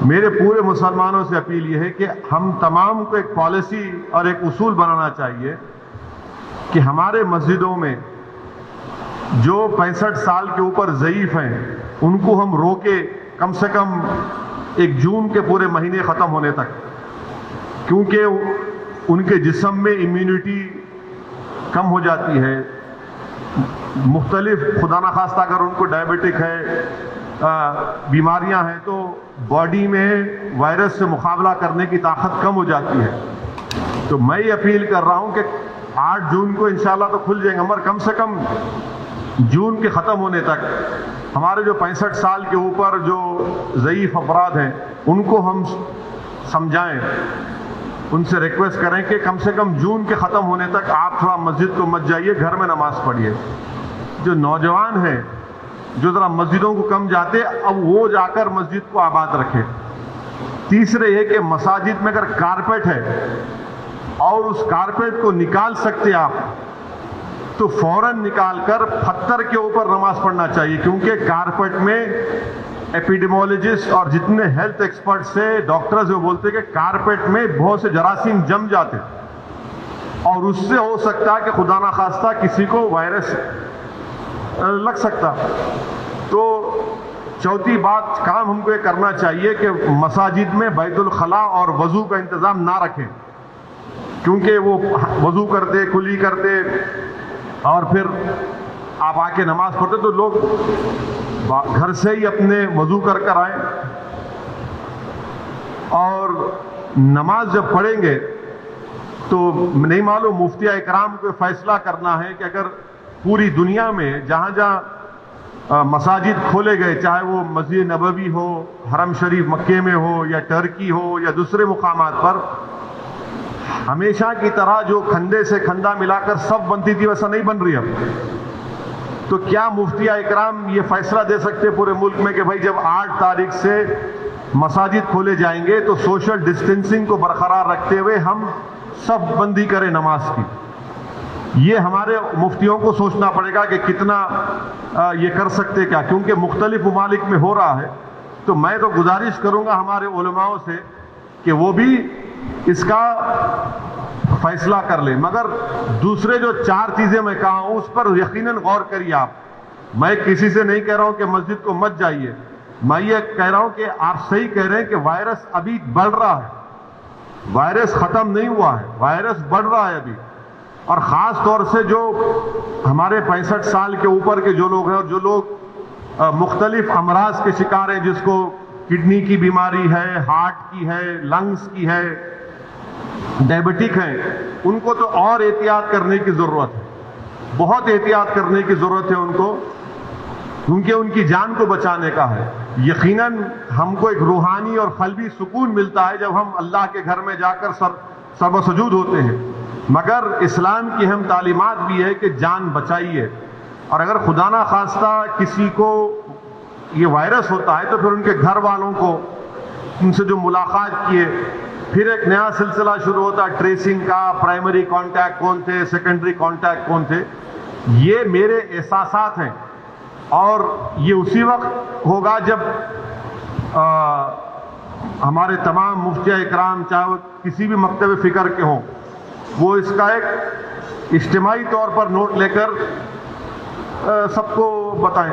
میرے پورے مسلمانوں سے اپیل یہ ہے کہ ہم تمام کو ایک پالیسی اور ایک اصول بنانا چاہیے کہ ہمارے مسجدوں میں جو 65 سال کے اوپر ضعیف ہیں ان کو ہم روکے کم سے کم 1 جون کے پورے مہینے ختم ہونے تک، کیونکہ ان کے جسم میں امیونٹی کم ہو جاتی ہے، مختلف خدا نخواستہ اگر ان کو ڈائبٹک ہے، بیماریاں ہیں، تو باڈی میں وائرس سے مقابلہ کرنے کی طاقت کم ہو جاتی ہے۔ تو میں یہ اپیل کر رہا ہوں کہ 8 جون کو انشاءاللہ تو کھل جائیں گے، مگر کم سے کم جون کے ختم ہونے تک ہمارے جو 65 سال کے اوپر جو ضعیف افراد ہیں ان کو ہم سمجھائیں، ان سے ریکویسٹ کریں کہ کم سے کم جون کے ختم ہونے تک آپ تھوڑا مسجد کو مت جائیے، گھر میں نماز پڑھیے۔ جو نوجوان ہیں جو ذرا مسجدوں کو کم جاتے، اب وہ جا کر مسجد کو آباد رکھے۔ تیسرے یہ کہ مساجد میں اگر کارپیٹ ہے اور اس کارپیٹ کو نکال سکتے آپ تو فوراً نکال کر پتھر کے اوپر نماز پڑھنا چاہیے، کیونکہ کارپیٹ میں ایپیڈیمولوجسٹ اور جتنے ہیلتھ ایکسپرٹس سے ڈاکٹرز وہ بولتے ہیں کہ کارپیٹ میں بہت سے جراثیم جم جاتے اور اس سے ہو سکتا ہے کہ خدا نخواستہ کسی کو وائرس لگ سکتا۔ تو چوتھی بات کام ہم کو یہ کرنا چاہیے کہ مساجد میں بیت الخلاء اور وضو کا انتظام نہ رکھیں، کیونکہ وہ وضو کرتے کلی کرتے اور پھر آپ آ کے نماز پڑھتے تو لوگ گھر سے ہی اپنے وضو کر آئیں، اور نماز جب پڑھیں گے تو نہیں معلوم مفتیہ اکرام کو فیصلہ کرنا ہے کہ اگر پوری دنیا میں جہاں جہاں مساجد کھولے گئے، چاہے وہ مسجد نبوی ہو، حرم شریف مکے میں ہو، یا ٹرکی ہو، یا دوسرے مقامات پر، ہمیشہ کی طرح جو کھندے سے کھندا ملا کر سب بنتی تھی ویسا نہیں بن رہی اب۔ تو کیا مفتیہ اکرام یہ فیصلہ دے سکتے پورے ملک میں کہ بھائی جب 8 تاریخ سے مساجد کھولے جائیں گے تو سوشل ڈسٹینسنگ کو برقرار رکھتے ہوئے ہم سب بندی کریں نماز کی؟ یہ ہمارے مفتیوں کو سوچنا پڑے گا کہ کتنا یہ کر سکتے کیا، کیونکہ مختلف ممالک میں ہو رہا ہے۔ تو میں تو گزارش کروں گا ہمارے علماؤں سے کہ وہ بھی اس کا فیصلہ کر لیں، مگر دوسرے جو 4 چیزیں میں کہا ہوں اس پر یقیناً غور کریے آپ۔ میں کسی سے نہیں کہہ رہا ہوں کہ مسجد کو مت جائیے، میں یہ کہہ رہا ہوں کہ آپ صحیح کہہ رہے ہیں کہ وائرس ابھی بڑھ رہا ہے، وائرس ختم نہیں ہوا ہے، وائرس بڑھ رہا ہے ابھی، اور خاص طور سے جو ہمارے 65 سال کے اوپر کے جو لوگ ہیں اور جو لوگ مختلف امراض کے شکار ہیں، جس کو کڈنی کی بیماری ہے، ہارٹ کی ہے، لنگز کی ہے، ڈائبٹک ہیں، ان کو تو اور احتیاط کرنے کی ضرورت ہے، بہت احتیاط کرنے کی ضرورت ہے ان کو، کیونکہ ان کی جان کو بچانے کا ہے۔ یقیناً ہم کو ایک روحانی اور قلبی سکون ملتا ہے جب ہم اللہ کے گھر میں جا کر سر بسجود ہوتے ہیں، مگر اسلام کی اہم تعلیمات بھی ہے کہ جان بچائیے، اور اگر خدا نہ خواستہ کسی کو یہ وائرس ہوتا ہے تو پھر ان کے گھر والوں کو ان سے جو ملاقات کیے، پھر ایک نیا سلسلہ شروع ہوتا ہے ٹریسنگ کا، پرائمری کانٹیکٹ کون تھے، سیکنڈری کانٹیکٹ کون تھے۔ یہ میرے احساسات ہیں، اور یہ اسی وقت ہوگا جب ہمارے تمام مفتیہ اکرام چاہے وہ کسی بھی مکتب فکر کے ہوں، وہ اس کا ایک اجتماعی طور پر نوٹ لے کر سب کو بتائیں۔